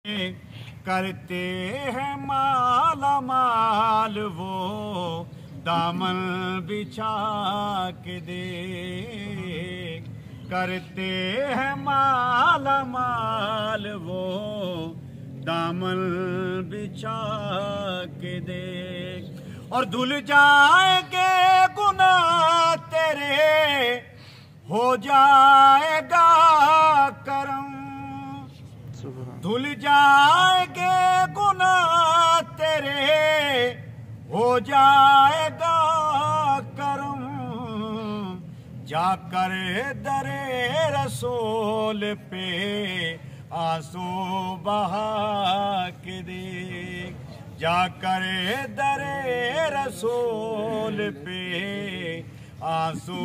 کرتے ہیں مالا مال وہ دامن بچھا کے دیکھ، کرتے ہیں مالا مال وہ دامن بچھا کے دیکھ، اور دھل جائیں گے گناہ تیرے، ہو جائے گا کرم، دھل جائیں گے گناہ تیرے، ہو جائے گا کرم، جا کر در رسول پہ آنسو بہا کے دیکھ، جا کر در رسول پہ آنسو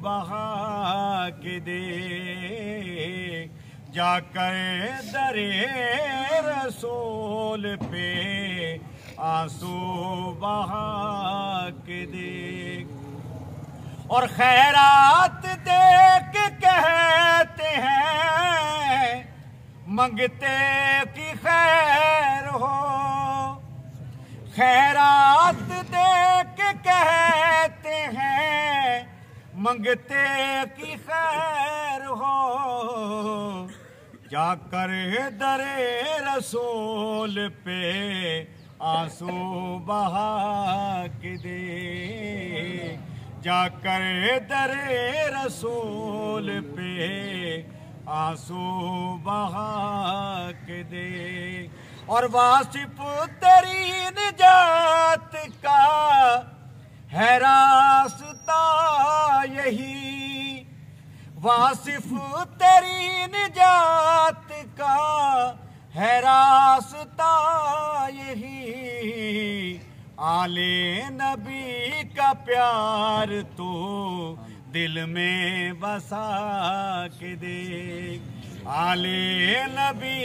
بہا کے دیکھ، جا کر در رسول پہ آنسو بہا کے دیکھ، اور خیرات دیکھ کہتے ہیں منگتے کی خیر ہو، خیرات دیکھ کہتے ہیں منگتے کی خیر ہو، جا کر در رسول پہ آنسو بہا کے دیکھ، جا کر در رسول پہ آنسو بہا کے دیکھ، اور واصف تیری نجات کا ہے راستہ یہی، واصف تیری نجات کا ہے راستہ یہی، آل نبی کا پیار تو دل میں بسا کے دیکھ، آل نبی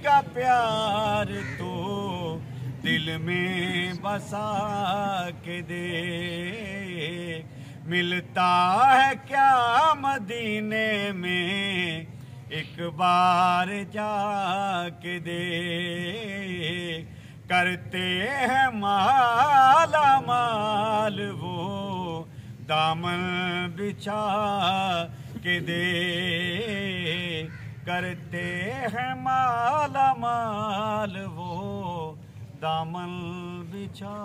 کا پیار تو دل میں بسا کے دیکھ، ملتا ہے کیا مدینے میں ایک بار جا کے دیکھ، کرتے ہیں مالا مال وہ دامن بچھا کے دیکھ، کرتے ہیں مالا مال وہ دامن بچھا